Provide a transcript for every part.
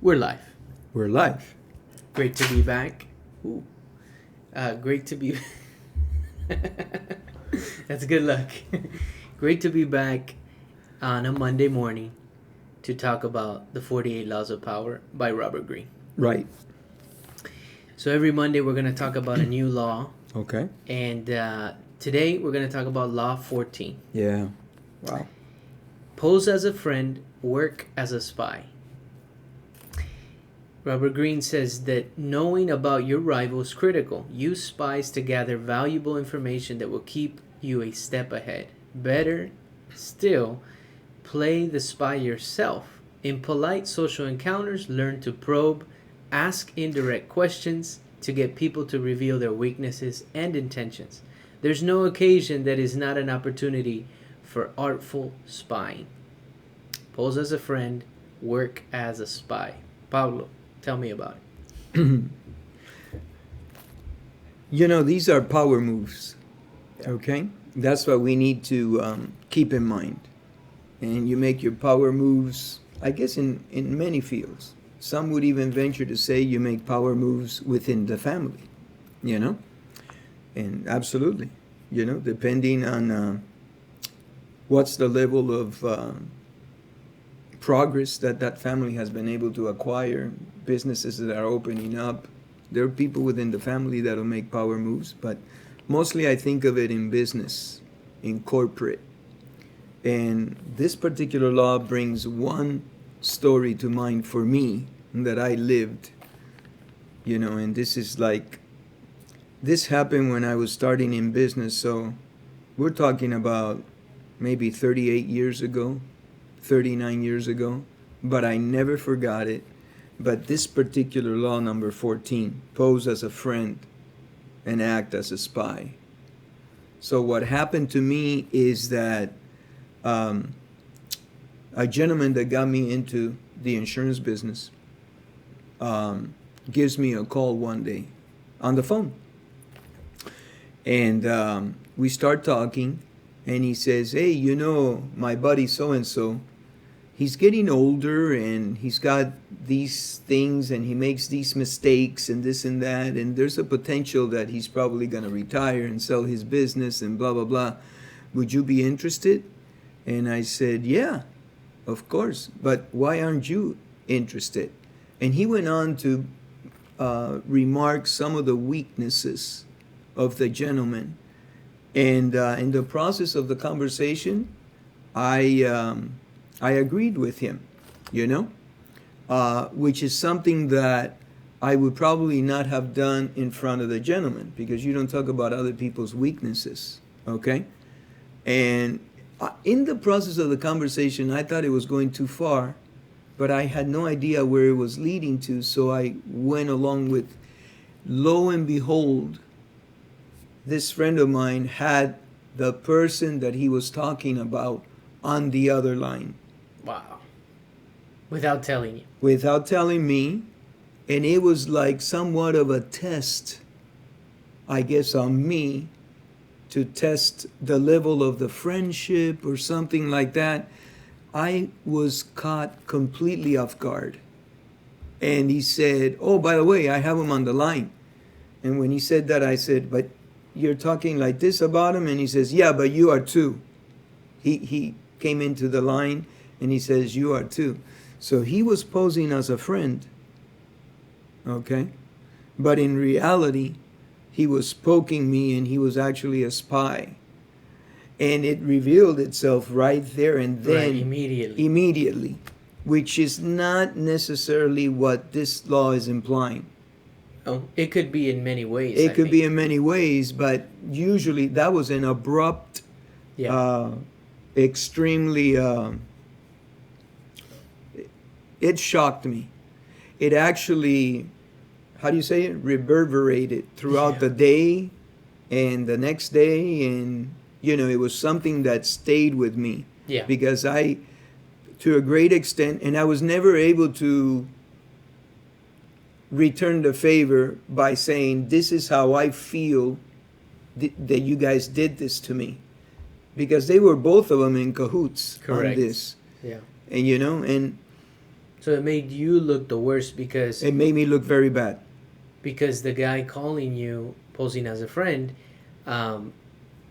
We're live. We're live. Great to be back. Ooh. Great to be... That's good luck. Great to be back on a Monday morning to talk about the 48 Laws of Power by Robert Greene. Right. So every Monday we're going to talk about a new law. Okay. And today we're going to talk about Law 14. Yeah. Wow. Pose as a friend, work as a spy. Robert Greene says that knowing about your rival is critical. Use spies to gather valuable information that will keep you a step ahead. Better still, play the spy yourself. In polite social encounters, learn to probe, ask indirect questions to get people to reveal their weaknesses and intentions. There's no occasion that is not an opportunity for artful spying. Pose as a friend, work as a spy. Pablo, tell me about it. These are power moves, okay? That's what we need to keep in mind. And you make your power moves, I guess, in many fields. Some would even venture to say you make power moves within the family, And absolutely, depending on what's the level of progress that family has been able to acquire, businesses that are opening up. There are people within the family that will make power moves, but mostly I think of it in business, in corporate. And this particular law brings one story to mind for me that I lived, and this happened when I was starting in business. So we're talking about maybe 38 years ago, 39 years ago, but I never forgot it. But this particular law, number 14, pose as a friend and act as a spy. So what happened to me is that a gentleman that got me into the insurance business gives me a call one day on the phone. And we start talking, and he says, hey, my buddy so-and-so, he's getting older, and he's got these things, and he makes these mistakes, and this and that, and there's a potential that he's probably going to retire and sell his business, and blah, blah, blah. Would you be interested? And I said, yeah, of course, but why aren't you interested? And he went on to remark some of the weaknesses of the gentleman. And in the process of the conversation, I agreed with him, which is something that I would probably not have done in front of the gentleman, because you don't talk about other people's weaknesses, okay? And in the process of the conversation, I thought it was going too far, but I had no idea where it was leading to, so I went along with, lo and behold, this friend of mine had the person that he was talking about on the other line. Wow. Without telling you. Without telling me. And it was like somewhat of a test, I guess, on me to test the level of the friendship or something like that. I was caught completely off guard. And he said, oh, by the way, I have him on the line. And when he said that, I said, but you're talking like this about him? And he says, yeah, but you are too. He came into the line and he says, you are too. So he was posing as a friend, okay? But in reality, he was poking me, and he was actually a spy. And it revealed itself right there and then. Right, immediately. Immediately, which is not necessarily what this law is implying. Oh, it could be in many ways. It could be in many ways, but usually that was an abrupt, extremely, it shocked me. It actually, how do you say it? Reverberated throughout the day and the next day. And, it was something that stayed with me. Yeah. Because to a great extent, and I was never able to return the favor by saying, this is how I feel that you guys did this to me. Because they were both of them in cahoots. Correct. On this. Yeah. And, and So it made you look the worst It made me look very bad. because the guy calling you, posing as a friend, um,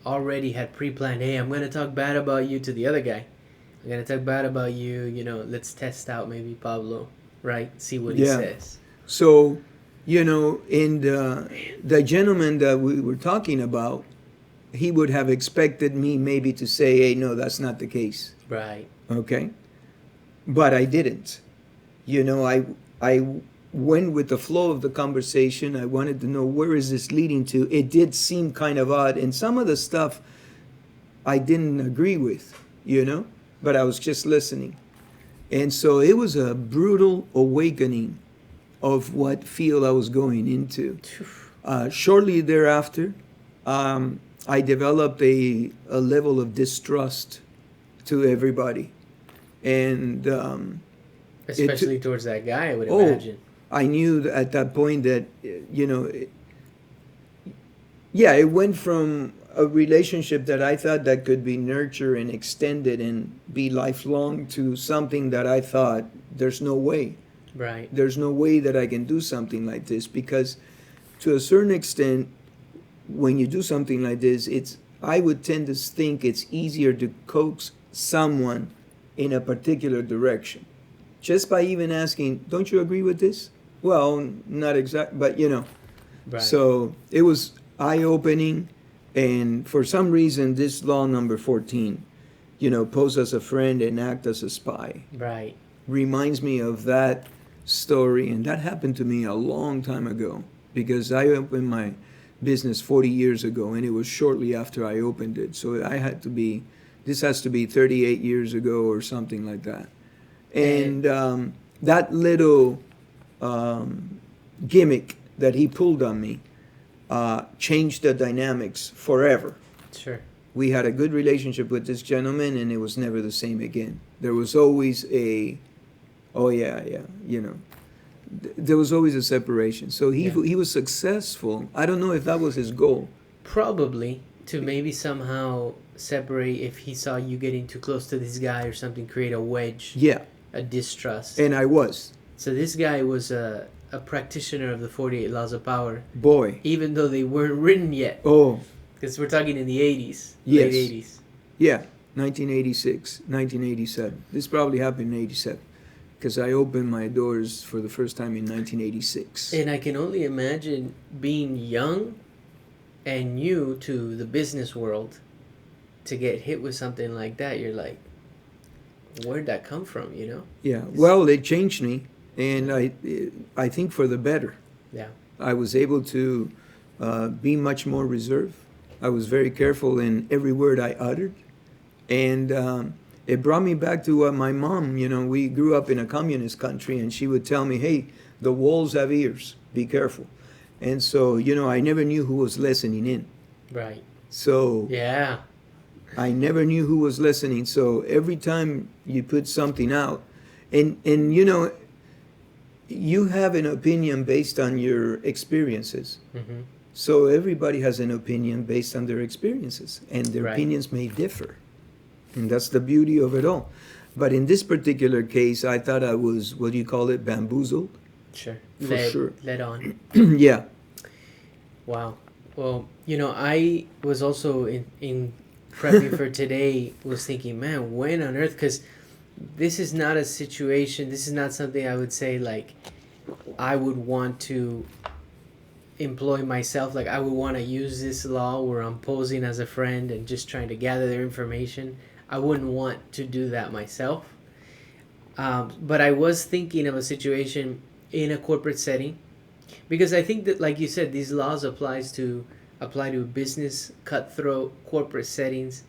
already had pre-planned. Hey, I'm gonna talk bad about you to the other guy. I'm gonna talk bad about you. You know, let's test out maybe Pablo, right? See what he Yeah. says. So, in the gentleman that we were talking about, he would have expected me maybe to say, hey, no, that's not the case. Right. Okay? But I didn't. I went with the flow of the conversation. I wanted to know, where is this leading to? It did seem kind of odd. And some of the stuff I didn't agree with, but I was just listening. And so it was a brutal awakening of what field I was going into. Shortly thereafter, I developed a level of distrust to everybody. And Especially towards that guy, I would oh, imagine. I knew at that point that, yeah, it went from a relationship that I thought that could be nurtured and extended and be lifelong to something that I thought there's no way. Right. There's no way that I can do something like this, because to a certain extent, when you do something like this, I would tend to think it's easier to coax someone in a particular direction. Just by even asking, don't you agree with this? Well, not exact, but Right. So it was eye-opening, and for some reason, this law number 14, pose as a friend and act as a spy, Right. reminds me of that story, and that happened to me a long time ago, because I opened my business 40 years ago, and it was shortly after I opened it. So this has to be 38 years ago or something like that. And that little gimmick that he pulled on me changed the dynamics forever. Sure. We had a good relationship with this gentleman, and it was never the same again. There was always oh yeah, there was always a separation. So he was successful. I don't know if that was his goal. Probably to maybe somehow separate, if he saw you getting too close to this guy or something, create a wedge. Yeah. A distrust. And I was. So this guy was a practitioner of the 48 Laws of Power. Boy. Even though they weren't written yet. Oh. Because we're talking in the 80s. Yes. Late 80s. Yeah. 1986, 1987. This probably happened in 87. Because I opened my doors for the first time in 1986. And I can only imagine being young and new to the business world, to get hit with something like that. You're like, where'd that come from, Yeah, well, it changed me, and I think for the better. Yeah. I was able to be much more reserved. I was very careful in every word I uttered, and it brought me back to my mom. We grew up in a communist country, and she would tell me, hey, the walls have ears, be careful. And so, I never knew who was listening in. Right. So Yeah. I never knew who was listening. So every time you put something out, and you have an opinion based on your experiences. Mm-hmm. So everybody has an opinion based on their experiences, and their Right. opinions may differ. And that's the beauty of it all. But in this particular case, I thought I was, what do you call it, bamboozled? Sure. For sure. Led on. Yeah. Wow. Well, I was also in prepping for today, was thinking, man, when on earth? Because this is not a situation, this is not something I would say, like, I would want to employ myself. Like, I would want to use this law where I'm posing as a friend and just trying to gather their information. I wouldn't want to do that myself. But I was thinking of a situation in a corporate setting, because I think that, like you said, these laws apply to business, cutthroat, corporate settings.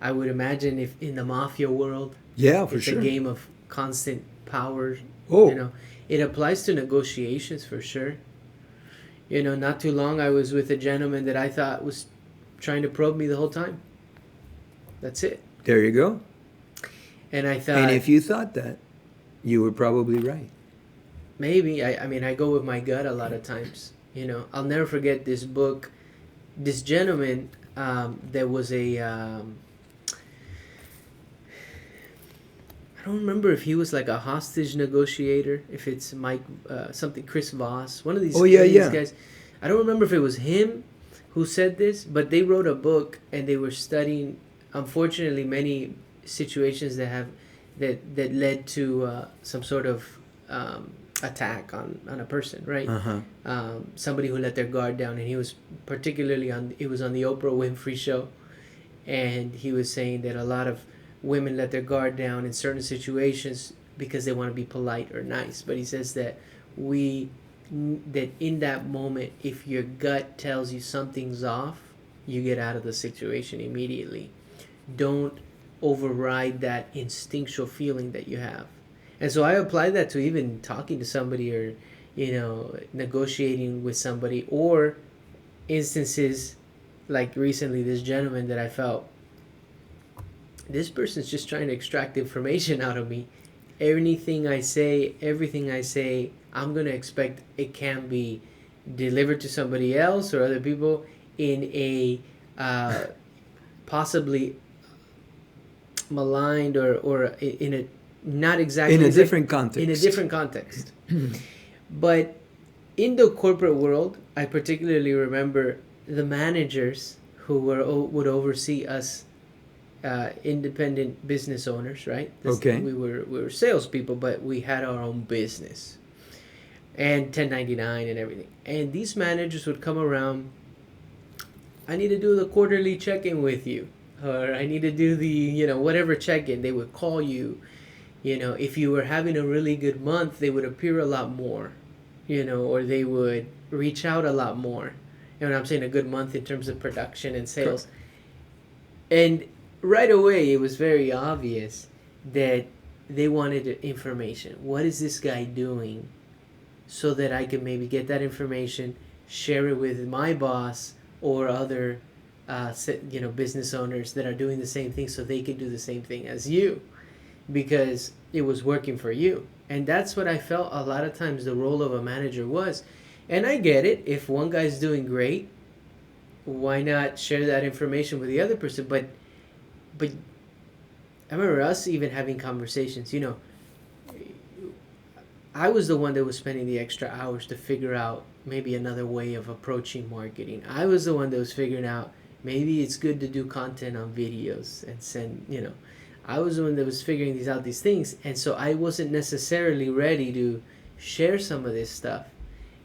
I would imagine if in the mafia world, Yeah, for it's sure. a game of constant power. Oh. It applies to negotiations for sure. Not too long, I was with a gentleman that I thought was trying to probe me the whole time. That's it. There you go. And I thought, And if you thought that, you were probably right. maybe, I mean, I go with my gut a lot of times. I'll never forget this book. This gentleman, there was a, I don't remember if he was like a hostage negotiator, if it's Mike, something, Chris Voss, one of Oh yeah, these yeah. guys. I don't remember if it was him who said this, but they wrote a book and they were studying, unfortunately, many situations that led to some sort of attack on a person, right? Uh-huh. Somebody who let their guard down, and he was particularly it was on the Oprah Winfrey show, and he was saying that a lot of women let their guard down in certain situations because they want to be polite or nice. But he says that that in that moment, if your gut tells you something's off, you get out of the situation immediately. Don't override that instinctual feeling that you have. And so I apply that to even talking to somebody, or negotiating with somebody, or instances like recently this gentleman that I felt, this person's just trying to extract information out of me. Everything I say, I'm going to expect it can be delivered to somebody else or other people in a possibly maligned, or in a not exactly In a different context. in a different context. But in the corporate world, I particularly remember the managers who would oversee us independent business owners, right? Okay. We were salespeople, but we had our own business and 1099 and everything. And these managers would come around. I need to do the quarterly check-in with you, or I need to do the whatever check-in. They would call you. If you were having a really good month, they would appear a lot more, or they would reach out a lot more. I'm saying a good month in terms of production and sales. And right away, it was very obvious that they wanted information. What is this guy doing? So that I could maybe get that information, share it with my boss or other, business owners that are doing the same thing, so they could do the same thing as you, because it was working for you. And that's what I felt a lot of times the role of a manager was. And I get it. If one guy's doing great, why not share that information with the other person? But I remember us even having conversations. I was the one that was spending the extra hours to figure out maybe another way of approaching marketing. I was the one that was figuring out maybe it's good to do content on videos and send, I was the one that was figuring these things. And so I wasn't necessarily ready to share some of this stuff.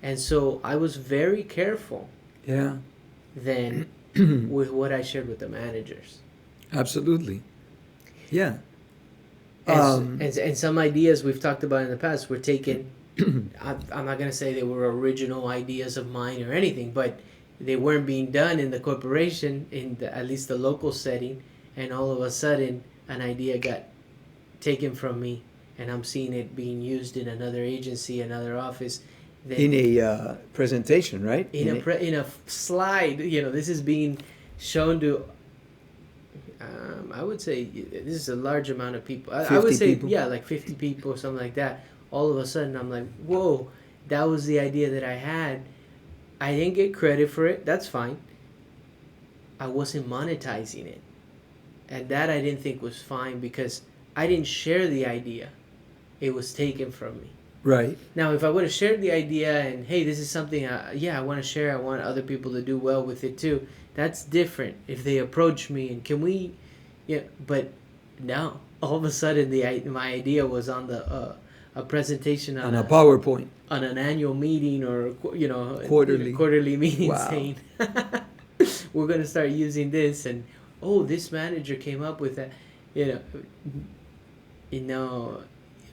And so I was very careful. Yeah. Then with what I shared with the managers. Absolutely. Yeah. And some ideas we've talked about in the past were taken. I'm not going to say they were original ideas of mine or anything, but they weren't being done in the corporation, at least the local setting, and all of a sudden an idea got taken from me, and I'm seeing it being used in another agency, another office. In a presentation, right? In a slide, this is being shown to. I would say this is a large amount of people. I would say people. Yeah, like 50 people or something like that. All of a sudden, I'm like, whoa, that was the idea that I had. I didn't get credit for it. That's fine. I wasn't monetizing it. And that I didn't think was fine, because I didn't share the idea. It was taken from me. Right. Now, if I would have shared the idea and, hey, this is something, I want to share. I want other people to do well with it too. That's different. If they approach me and can we, but no. All of a sudden, my idea was on a presentation on a PowerPoint, on an annual meeting, or quarterly meeting, wow. Saying we're going to start using this, and this manager came up with that,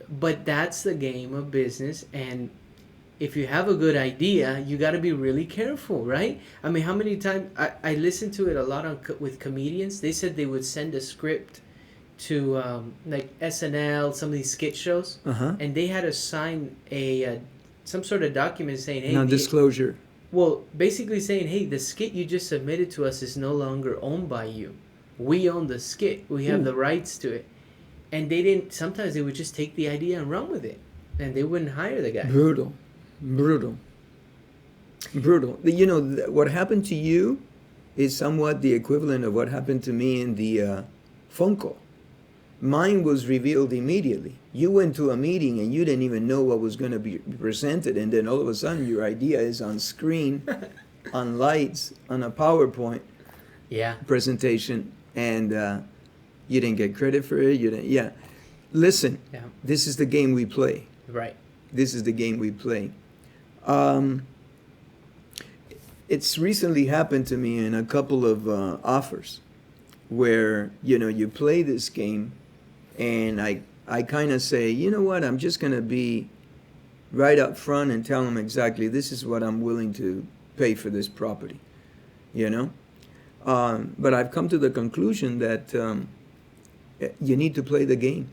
But that's the game of business, and if you have a good idea, you got to be really careful, right? I mean, how many times I listened to it a lot with comedians. They said they would send a script to like SNL, some of these skit shows, and they had to sign some sort of document saying, "Hey, non-disclosure." Well, basically saying, "Hey, the skit you just submitted to us is no longer owned by you. We own the skit. We have the rights to it." And they didn't. Sometimes they would just take the idea and run with it, and they wouldn't hire the guy. Brutal. What happened to you is somewhat the equivalent of what happened to me in the phone call. Mine was revealed immediately. You went to a meeting and you didn't even know what was going to be presented, and then all of a sudden your idea is on screen, on lights, on a PowerPoint Yeah. presentation, and you didn't get credit for it. You didn't. Yeah. Listen, Yeah. this is the game we play. Right. This is the game we play. It's recently happened to me in a couple of offers where, you play this game, and I kind of say, you know what, I'm just going to be right up front and tell them exactly this is what I'm willing to pay for this property, But I've come to the conclusion that you need to play the game,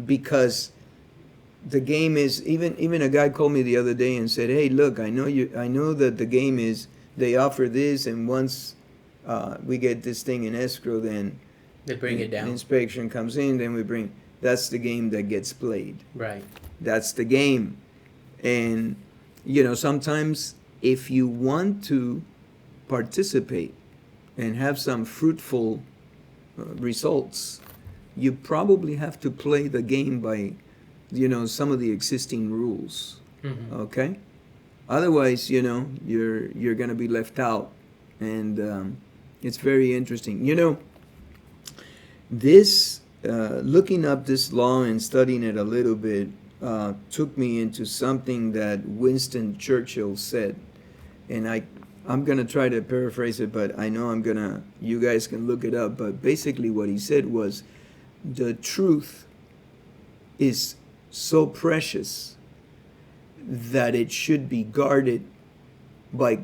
because the game is, even a guy called me the other day and said, hey, look, I know that the game is they offer this, and once we get this thing in escrow, then They bring it down. inspection comes in, then that's the game that gets played. Right. That's the game. And sometimes if you want to participate and have some fruitful results, you probably have to play the game by some of the existing rules. Mm-hmm. Okay? Otherwise, you're going to be left out. And it's very interesting. This looking up this law and studying it a little bit took me into something that Winston Churchill said. And I'm going to try to paraphrase it, but I know you guys can look it up. But basically what he said was, the truth is so precious that it should be guarded by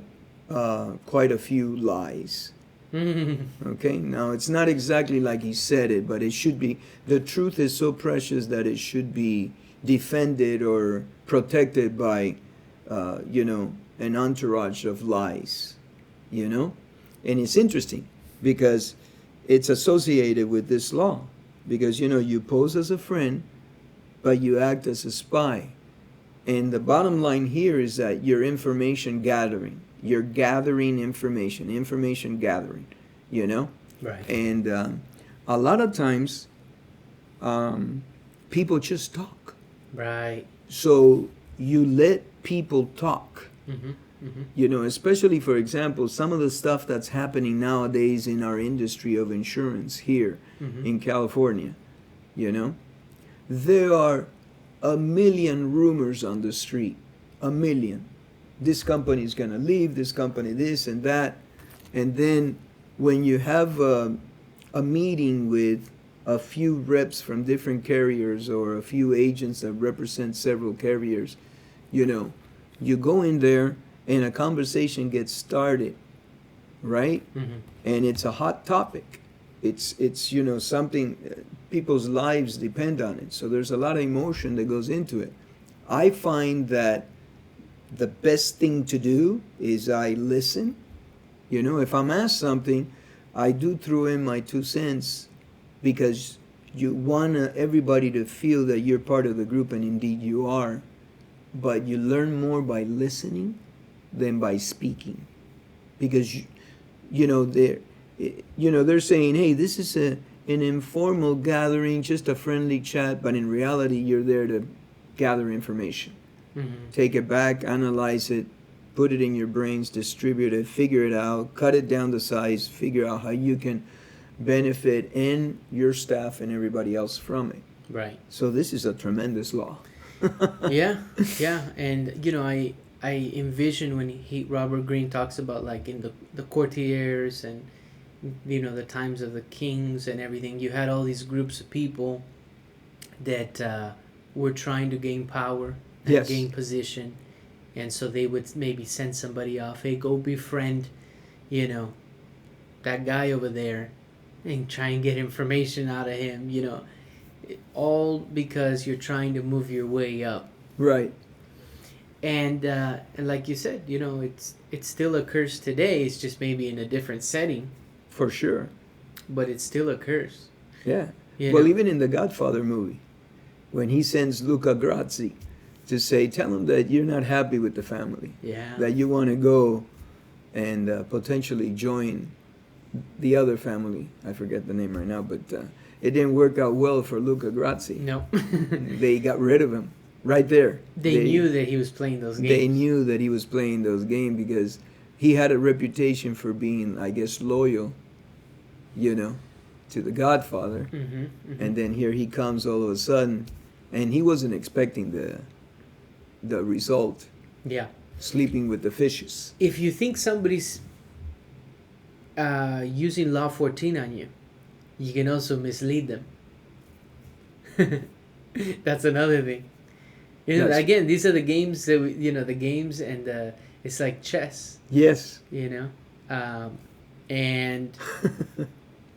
quite a few lies. Okay, now it's not exactly like he said it, but it should be, the truth is so precious that it should be defended or protected by, an entourage of lies, And it's interesting because it's associated with this law, because, you pose as a friend, but you act as a spy. And the bottom line here is that you're information gathering. You're gathering information gathering, Right. And a lot of times, people just talk. Right. So you let people talk, Mm-hmm. Mm-hmm. Especially, for example, some of the stuff that's happening nowadays in our industry of insurance here Mm-hmm. in California, there are a million rumors on the street, a million. This company is going to leave, this company this and that. And then when you have a meeting with a few reps from different carriers or a few agents that represent several carriers, you go in there and a conversation gets started, right? Mm-hmm. And it's a hot topic. It's something, people's lives depend on it. So there's a lot of emotion that goes into it. I find that the best thing to do is I listen. If I'm asked something, I do throw in my 2 cents, because you want everybody to feel that you're part of the group, and indeed you are. But you learn more by listening than by speaking, because they're saying, hey, this is an informal gathering, just a friendly chat, but in reality you're there to gather information. Mm-hmm. Take it back, analyze it, put it in your brains, distribute it, figure it out, cut it down to size, figure out how you can benefit and your staff and everybody else from it. Right. So this is a tremendous law. Yeah. And I envision when Robert Greene talks about, like, in the courtiers and the times of the kings and everything, you had all these groups of people that were trying to gain power and Yes. gain position, and so they would maybe send somebody off, hey, go befriend that guy over there and try and get information out of him, all because you're trying to move your way up. Right. And like you said, it still occurs today. It's just maybe in a different setting, For sure. but it still occurs. Yeah. You Well, know? even in the Godfather movie, when he sends Luca Grazzi to say, tell him that you're not happy with the family, Yeah. that you want to go and potentially join the other family. I forget the name right now, but it didn't work out well for Luca Grazzi. No. They got rid of him right there. They knew that he was playing those games. They knew that he was playing those games because he had a reputation for being, I guess, loyal, to the Godfather. And then here he comes all of a sudden, and he wasn't expecting the result. Yeah. Sleeping with the fishes. If you think somebody's using Law 14 on you, you can also mislead them. That's another thing. Again, these are the games that the games, and it's like chess. Yes. And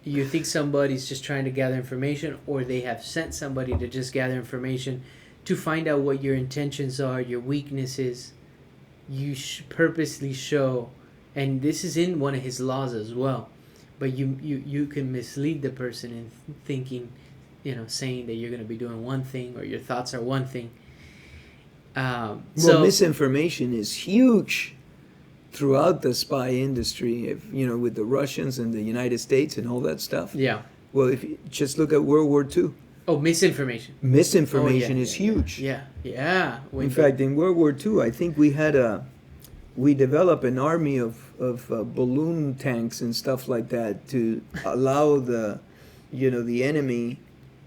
you think somebody's just trying to gather information, or they have sent somebody to just gather information to find out what your intentions are, your weaknesses. You purposely show, and this is in one of his laws as well, but you can mislead the person in thinking, saying that you're going to be doing one thing, or your thoughts are one thing. So misinformation is huge throughout the spy industry, with the Russians and the United States and all that stuff. Yeah. Well, if you just look at World War II. Oh, misinformation. Misinformation is huge. Yeah. In fact, in World War II, I think we developed an army of balloon tanks and stuff like that to allow the enemy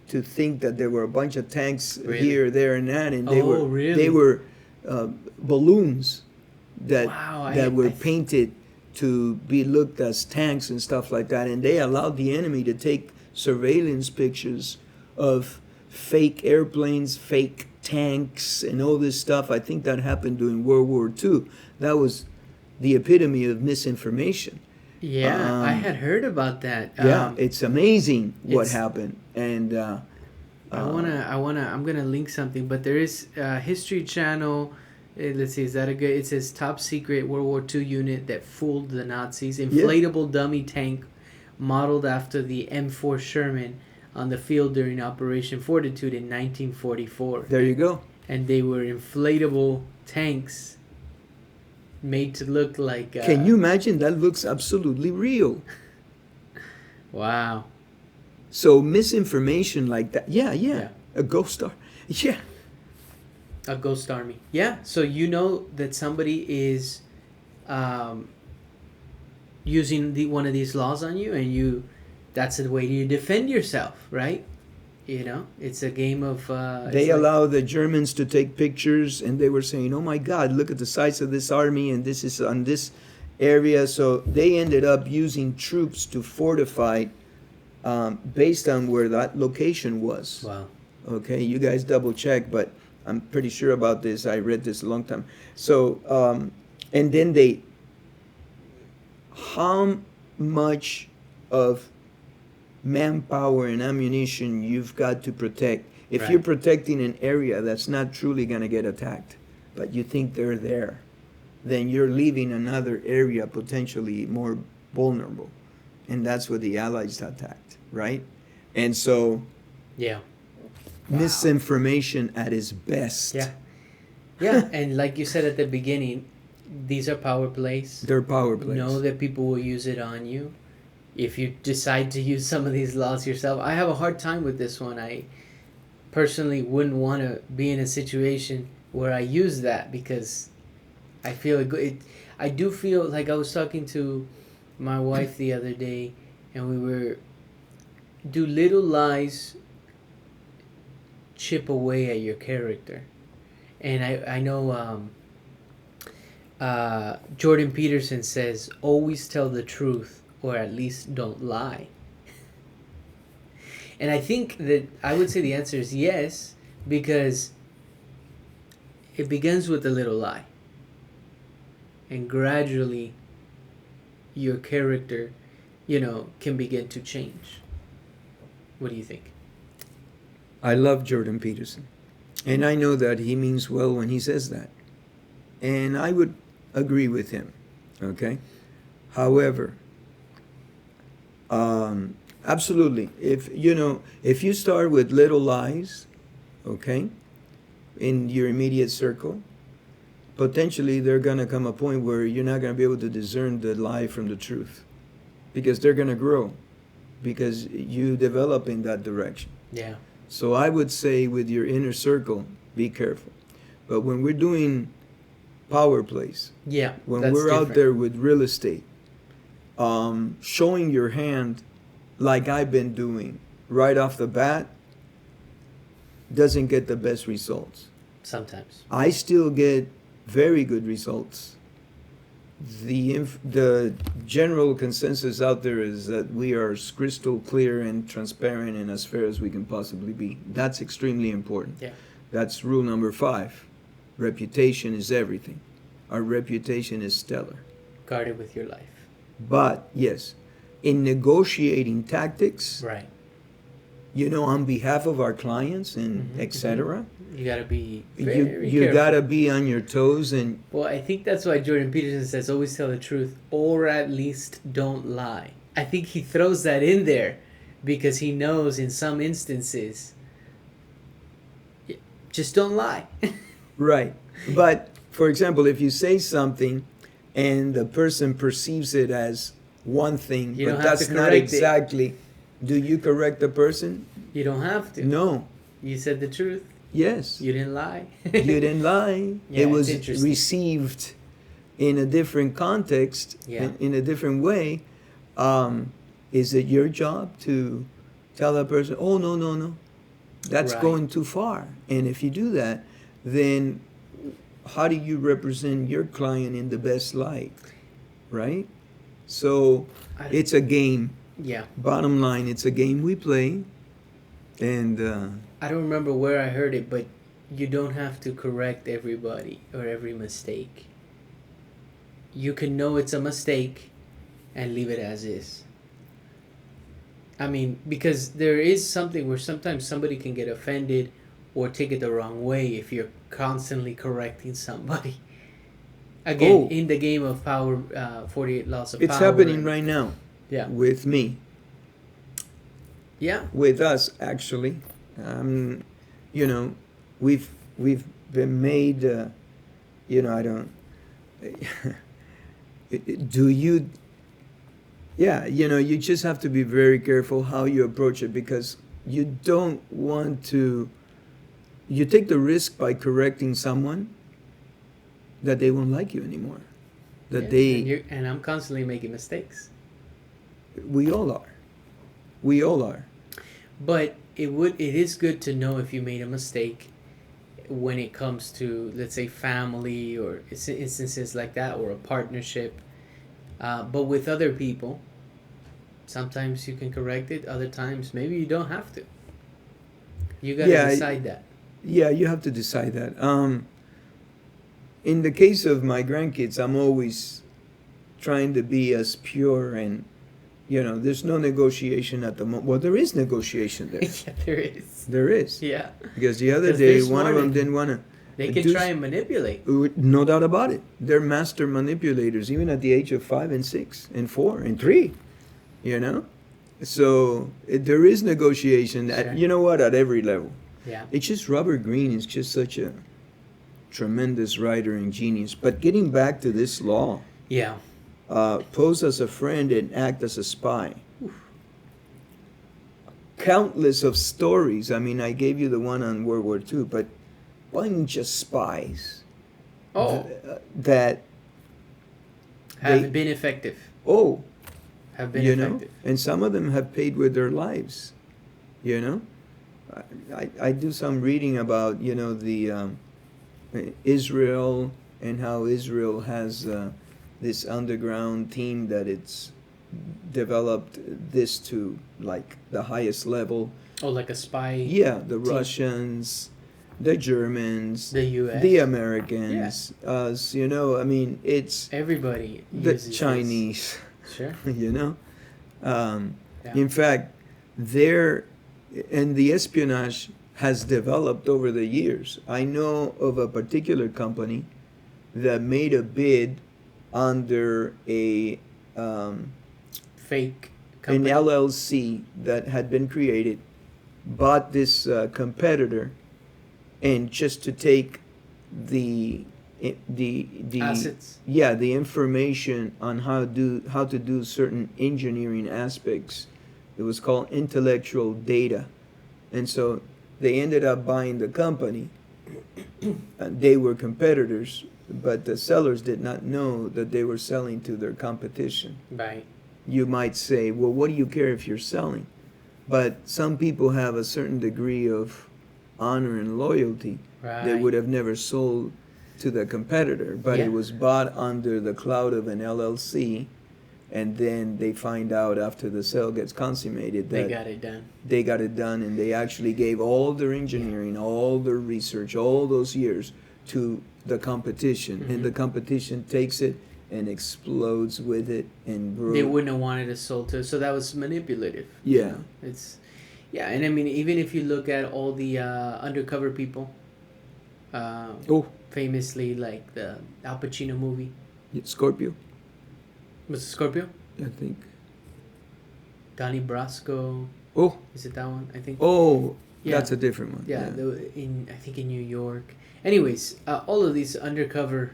to think that there were a bunch of tanks here, there, and that, and they were balloons that were painted to be looked as tanks and stuff like that, and they allowed the enemy to take surveillance pictures of fake airplanes, fake tanks, and all this stuff. I think that happened during World War II. That was the epitome of misinformation. Yeah, I had heard about that. It's amazing what happened, and I'm gonna link something, but there is a History Channel. Let's see, is that a good? It says top secret World War II unit that fooled the Nazis. Inflatable dummy tank, modeled after the M4 Sherman, on the field during Operation Fortitude in 1944. There you go. And they were inflatable tanks made to look like... Can you imagine? That looks absolutely real. Wow. So misinformation like that. Yeah. A ghost star. Yeah. A ghost army. Yeah. So you know that somebody is using one of these laws on you, and that's the way you defend yourself, right? It's a game of... they allow the Germans to take pictures, and they were saying, oh my God, look at the size of this army, and this is on this area. So they ended up using troops to fortify based on where that location was. Wow. Okay, you guys double check, but I'm pretty sure about this. I read this a long time. So, and then how much of manpower and ammunition you've got to protect. If you're protecting an area that's not truly going to get attacked, but you think they're there, then you're leaving another area potentially more vulnerable. And that's what the Allies attacked, right? And so... Yeah. Misinformation at its best. Yeah, and like you said at the beginning, these are power plays. They're power plays. Know that people will use it on you. If you decide to use some of these laws yourself, I have a hard time with this one. I personally wouldn't want to be in a situation where I use that, because I feel I do feel like I was talking to my wife the other day, and do little lies chip away at your character? And I know Jordan Peterson says, always tell the truth, or at least don't lie. And I think that I would say the answer is yes, because it begins with a little lie. And gradually your character, can begin to change. What do you think? I love Jordan Peterson. And I know that he means well when he says that. And I would agree with him. Okay? However, absolutely. If you start with little lies, okay, in your immediate circle, potentially there's going to come a point where you're not going to be able to discern the lie from the truth, because they're going to grow. because you develop in that direction. Yeah. So I would say with your inner circle, be careful. But when we're doing power plays, Yeah. when that's we're out different. there with real estate, showing your hand like I've been doing right off the bat doesn't get the best results. Sometimes. I still get very good results. The general consensus out there is that we are as crystal clear and transparent and as fair as we can possibly be. That's extremely important. Yeah. That's rule number 5. Reputation is everything. Our reputation is stellar. Guard it with your life. But yes, in negotiating tactics, Right. on behalf of our clients and Mhm, etc., You gotta be you very you careful. gotta be on your toes and Well, I think that's why Jordan Peterson says always tell the truth, or at least don't lie. I think he throws that in there because he knows in some instances, just don't lie. right. But for example, if you say something and the person perceives it as one thing, You but don't have that's to not correct it. exactly, do you correct the person? You don't have to. No. You said the truth. Yes. You didn't lie. You didn't lie. Yeah, It it's was interesting. received in a different context, Yeah. in a different way. Is it your job to tell that person, oh, no, no, no, that's Right. going too far? And if you do that, then how do you represent your client in the best light? Right? So it's a game. Yeah. Bottom line, it's a game we play. And I don't remember where I heard it, but you don't have to correct everybody or every mistake. You can know it's a mistake and leave it as is. I mean, because there is something where sometimes somebody can get offended or take it the wrong way if you're constantly correcting somebody. Again, in the game of power, 48 Laws of Power. it's happening right now. Yeah. With me. Yeah. With us, actually. We've been made, I don't, do you, you just have to be very careful how you approach it, because you don't want to, you take the risk by correcting someone that they won't like you anymore. And I'm constantly making mistakes. We all are. We all are. But it is good to know if you made a mistake when it comes to, let's say, family or instances like that, or a partnership. But with other people, sometimes you can correct it. Other times, maybe you don't have to. You gotta decide that. Yeah, you have to decide that. In the case of my grandkids, I'm always trying to be as pure and, there's no negotiation at the moment. Well, there is negotiation there. Yeah, there is. There is. Yeah. Because the other 'Cause day, they're one of them smart. didn't want to. They can try and manipulate. No doubt about it. They're master manipulators, even at the age of 5 and 6 and 4 and 3. So there is negotiation. Sure. At every level. Yeah. It's just Robert Greene is just such a tremendous writer and genius. But getting back to this law, Yeah. pose as a friend and act as a spy. Countless of stories. I mean, I gave you the one on World War II, but bunch of spies that Have been effective. Have been you effective. and some of them have paid with their lives. I do some reading about the Israel and how Israel has this underground team that it's developed this to like the highest level. Oh, like a spy. Yeah, the Russians, the Germans, The U.S. the Americans, us. I mean, it's Everybody the uses Chinese. this. Sure. Yeah. Yeah. In fact, and the espionage has developed over the years. I know of a particular company that made a bid under a Fake an company. LLC that had been created, bought this competitor, and just to take the Assets. the information on how to do certain engineering aspects It was called intellectual data. And so they ended up buying the company. They were competitors, but the sellers did not know that they were selling to their competition. Right. You might say, well, what do you care if you're selling? But some people have a certain degree of honor and loyalty. Right. They would have never sold to the competitor, but Yeah. it was bought under the cloud of an LLC, and then they find out after the sale gets consummated They that got it done. they got it done, and they actually gave all their engineering, all their research, all those years to the competition, and the competition takes it and explodes with it and They wouldn't have wanted to sold to, so that was manipulative. You Yeah. know? It's and I mean, even if you look at all the undercover people, Oh, famously like the Al Pacino movie, Scorpio, was it Scorpio? I think. Donnie Brasco, Oh, is it that one? I think. oh, Yeah. that's a different one. Yeah, I think in New York. Anyways, all of these undercover,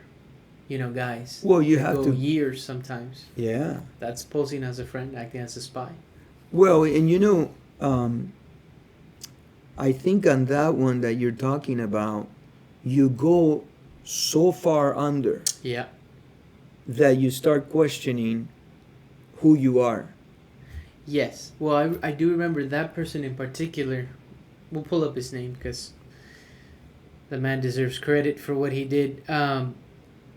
guys. Well, you that have go to. years sometimes. Yeah. That's posing as a friend, acting as a spy. Well, and I think on that one that you're talking about, you go so far under Yeah. that you start questioning who you are. Yes. Well, I do remember that person in particular. We'll pull up his name because the man deserves credit for what he did.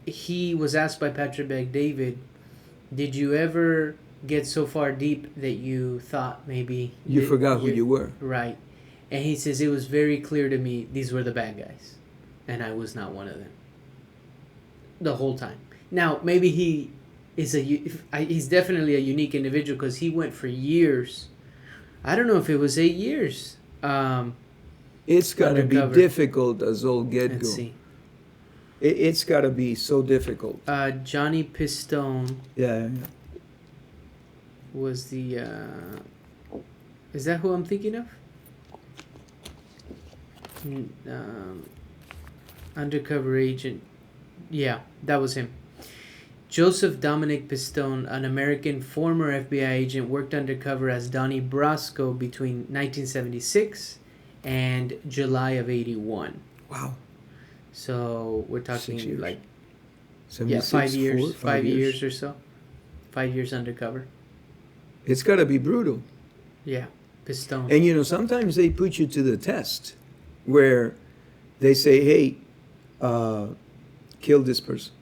He was asked by Patrick Bet-David, did you ever get so far deep that you thought maybe... You forgot who you were. Right. And he says, it was very clear to me these were the bad guys. And I was not one of them. The whole time. Now, maybe he's definitely a unique individual because he went for years. I don't know if it was 8 years. It's got to be Undercover. difficult as all get Let's go. see. It's got to be so difficult. Johnny Pistone Yeah. was the... is that who I'm thinking of? Undercover agent. Yeah, that was him. Joseph Dominic Pistone, an American former FBI agent, worked undercover as Donnie Brasco between 1976 and July of 81. Wow. So we're 6 talking years. like 76, 5 years, 5 5 years or so. 5 years undercover. It's got to be brutal. Yeah, Pistone. And sometimes they put you to the test where they say, hey, kill this person.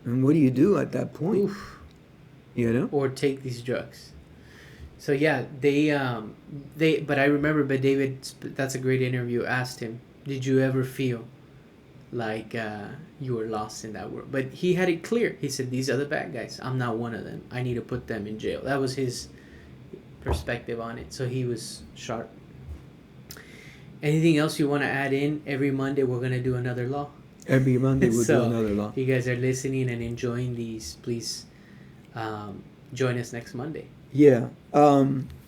And what do you do at that point? Oof. Or take these drugs. So yeah, but I remember Bet-David, that's a great interview, asked him, did you ever feel like you were lost in that world? But he had it clear. He said, these are the bad guys. I'm not one of them. I need to put them in jail. That was his perspective on it. So he was sharp. Anything else you want to add in? Every Monday we're going to do another law. Every Monday we'll So, do another law. If you guys are listening and enjoying these, please join us next Monday. Yeah.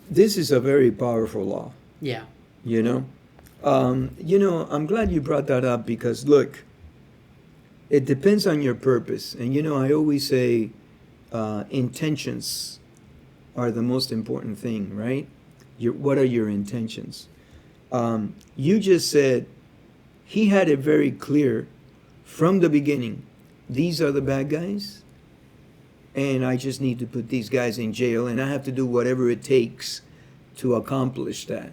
This is a very powerful law. Yeah. I'm glad you brought that up because, look, it depends on your purpose. And, I always say intentions are the most important thing, right? What are your intentions? You just said he had it very clear from the beginning. These are the bad guys, and I just need to put these guys in jail, and I have to do whatever it takes to accomplish that.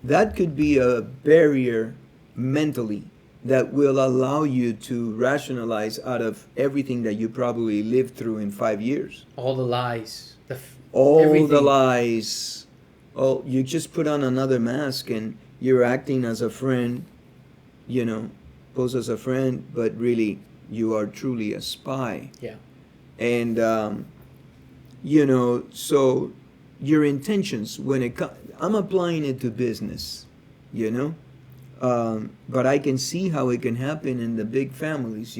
That could be a barrier mentally that will allow you to rationalize out of everything that you probably lived through in 5 years. All the lies. All everything. the lies. Oh, you just put on another mask and you're acting as a friend, pose as a friend, but really you are truly a spy. Yeah. And, so your intentions when it comes, I'm applying it to business, but I can see how it can happen in the big families,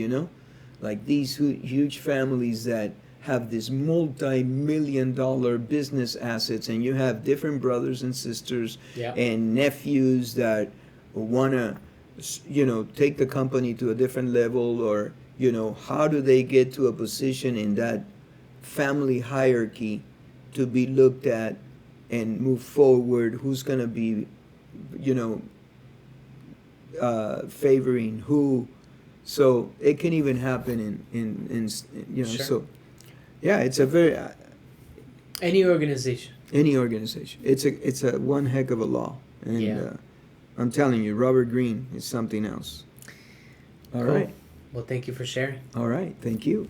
like these huge families that have this multi-million-dollar business assets, and you have different brothers and sisters and nephews that want to, take the company to a different level, or, how do they get to a position in that family hierarchy to be looked at and move forward, who's going to be, favoring who. So it can even happen in Sure. so yeah, it's a very Any organization. any organization. It's a one heck of a law, and Yeah. I'm telling you, Robert Greene is something else. All Cool. right, Well, thank you for sharing. all right. Thank you.